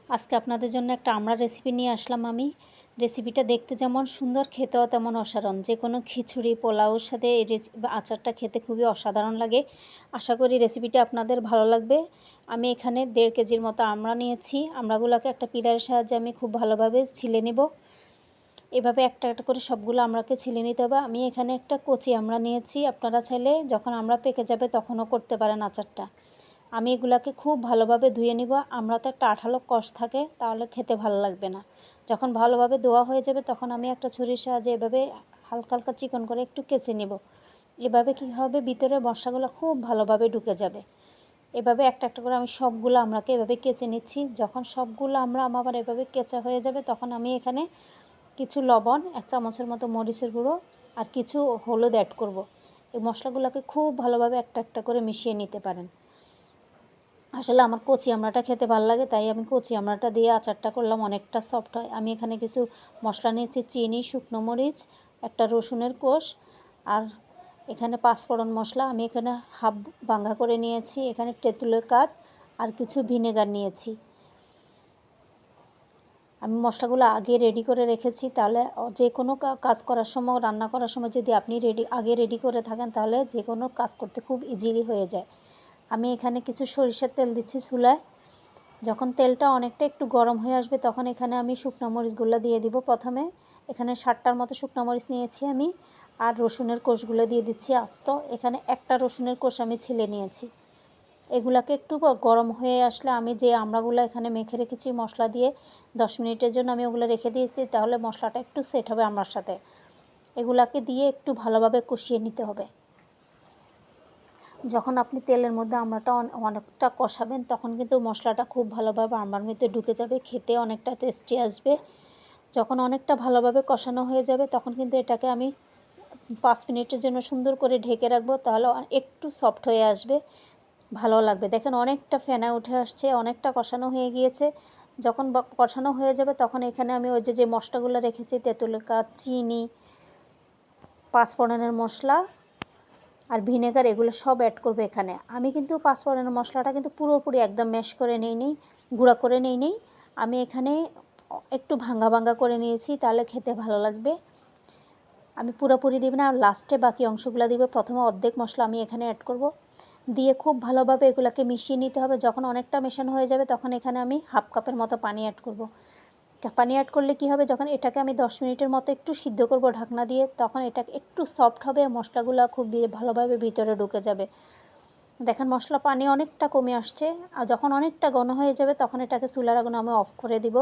আজকে আপনাদের জন্য একটা আমড়া রেসিপি নিয়ে আসলাম আমি। রেসিপিটা দেখতে যেমন সুন্দর, খেতেও তেমন অসাধারণ। যে কোনো খিচুড়ি, পোলাওর সাথে এই আচারটা খেতে খুবই অসাধারণ লাগে। আশা করি রেসিপিটা আপনাদের ভালো লাগবে। আমি এখানে 1.5 কেজির মতো আমড়া নিয়েছি। আমড়াগুলোকে একটা পিলারের সাহায্যে আমি খুব ভালোভাবে ছিলে নেব। এভাবে একটা একটা করে সবগুলো আমড়াকে ছিলে নিতে হবে। আমি এখানে একটা কচি আমড়া নিয়েছি। আপনারা চাইলে যখন আমড়া পেকে যাবে তখনও করতে পারেন আচারটা। আমি এগুলাকে খুব ভালোভাবে ধুয়ে নিব। আমড়াতে একটা আঠালো কষ থাকে, তাহলে খেতে ভালো লাগবে না। যখন ভালোভাবে ধোয়া হয়ে যাবে তখন আমি একটা ছুরির সাহায্যে এভাবে হালকা হালকা চিকন করে একটু কেচে নেব। এভাবে কী হবে, ভিতরে মশলাগুলো খুব ভালোভাবে ঢুকে যাবে। এভাবে একটা একটা করে আমি সবগুলো আমড়াকে এভাবে কেচে নিচ্ছি। যখন সবগুলো আমড়া আমার এভাবে কেচা হয়ে যাবে তখন আমি এখানে কিছু লবণ, 1 চামচের মতো মরিচের গুঁড়ো আর কিছু হলুদ অ্যাড করব। এই মশলাগুলোকে খুব ভালোভাবে একটা একটা করে মিশিয়ে নিতে পারেন। আসলে আমার কচি আমড়াটা খেতে ভালো লাগে, তাই আমি কচি আমড়াটা দিয়ে আচারটা করলাম, অনেকটা সফট হয়। আমি এখানে কিছু মশলা নিয়েছি, চিনি, শুকনো মরিচ, একটা রসুনের কোষ আর এখানে 5 ফোড়ন মশলা। আমি এখানে হাফ ভাঙা করে নিয়েছি, এখানে তেঁতুলের কাঠ আর কিছু ভিনেগার নিয়েছি। আমি মশলাগুলো আগে রেডি করে রেখেছি, তাহলে যে কোনো কাজ করার সময়, রান্না করার সময় যদি আপনি আগে রেডি করে থাকেন তাহলে যে কোনো কাজ করতে খুব ইজিলি হয়ে যায়। আমি এখানে কিছু সরিষার তেল দিচ্ছি চুলায়। যখন তেলটা অনেকটা একটু গরম হয়ে আসবে তখন এখানে আমি শুকনো মরিচগুলো দিয়ে দিব। প্রথমে এখানে 7টার মতো শুকনো মরিচ নিয়েছি আমি, আর রসুনের কোষগুলো দিয়ে দিচ্ছি আস্ত। এখানে একটা রসুনের কোষ আমি ছিলে নিয়েছি। এগুলাকে একটু গরম হয়ে আসলে আমি যে আমড়াগুলো এখানে মেখে রেখেছি মশলা দিয়ে 10 মিনিটের জন্য আমি ওগুলো রেখে দিয়েছি, তাহলে মশলাটা একটু সেট হবে আমড়ার সাথে। এগুলাকে দিয়ে একটু ভালোভাবে কষিয়ে নিতে হবে। যখন আপনি তেলের মধ্যে আমড়াটা অনেকটা কষাবেন তখন কিন্তু মশলাটা খুব ভালোভাবে আমড়ার মধ্যে ঢুকে যাবে, খেতে অনেকটা টেস্টি আসবে। যখন অনেকটা ভালোভাবে কষানো হয়ে যাবে তখন কিন্তু এটাকে আমি 5 মিনিটের জন্য সুন্দর করে ঢেকে রাখবো, তাহলে একটু সফট হয়ে আসবে, ভালো লাগবে। দেখেন অনেকটা ফেনা উঠে আসছে, অনেকটা কষানো হয়ে গিয়েছে। যখন কষানো হয়ে যাবে তখন এখানে আমি ওই যে মশলাগুলো রেখেছি, তেঁতুলের কাঠ, চিনি, 5 ফোড়নের মশলা আর ভিনেগার, এগুলো সব অ্যাড করবো এখানে। আমি কিন্তু 5 ফোড়নের মশলাটা কিন্তু পুরোপুরি একদম ম্যাশ করে নিই, গুঁড়া করে নিই। আমি এখানে একটু ভাঙা ভাঙা করে নিয়েছি, তাহলে খেতে ভালো লাগবে। আমি পুরোপুরি দিব না, আর লাস্টে বাকি অংশগুলো দিব। প্রথমে অর্ধেক মশলা আমি এখানে অ্যাড করব, দিয়ে খুব ভালোভাবে এগুলোকে মিশিয়ে নিতে হবে। যখন অনেকটা মেশানো হয়ে যাবে তখন এখানে আমি হাফ কাপের মতো পানি অ্যাড করব। পানি অ্যাড করলে কি হবে, যখন এটাকে আমি 10 মিনিটের মতো একটু সিদ্ধ করব ঢাকনা দিয়ে, তখন এটা একটু সফট হবে, মশলাগুলো খুব ভালোভাবে ভিতরে ঢুকে যাবে। দেখেন মশলা পানি অনেকটা কমে আসছে, আর যখন অনেকটা ঘন হয়ে যাবে তখন এটাকে চুলার আগুন আমি অফ করে দিব।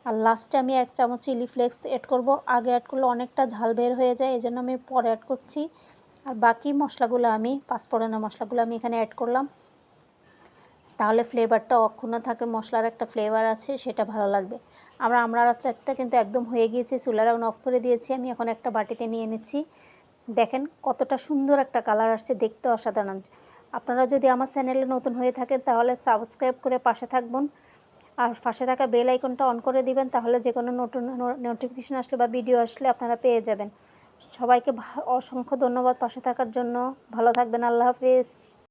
আর লাস্টে আমি 1 চামচ চিলি ফ্লেক্স অ্যাড করব। আগে অ্যাড করলে অনেকটা ঝাল বের হয়ে যায়, এজন্য আমি পরে অ্যাড করছি। আর বাকি মশলাগুলো আমি 5 ফোড়নের মশলাগুলো আমি এখানে অ্যাড করলাম, তাহলে ফ্লেভারটা অক্ষুণ্ণ থাকে, মশলার একটা ফ্লেভার আছে, সেটা ভালো লাগবে। আমড়ার আচারটা কিন্তু একদম হয়ে গিয়েছে, চুলার আগুন অফ করে দিয়েছি। আমি এখন একটা বাটিতে নিয়ে নিচ্ছি। দেখেন কতটা সুন্দর একটা কালার আসছে, দেখতে অসাধারণ। আপনারা যদি আমার চ্যানেলে নতুন হয়ে থাকেন তাহলে সাবস্ক্রাইব করে পাশে থাকবেন, আর পাশে থাকা বেল আইকনটা অন করে দিবেন, তাহলে যে কোনো নতুন নোটিফিকেশন আসলে বা ভিডিও আসলে আপনারা পেয়ে যাবেন। সবাইকে অসংখ্য ধন্যবাদ পাশে থাকার জন্য। ভালো থাকবেন, আল্লাহ হাফেজ।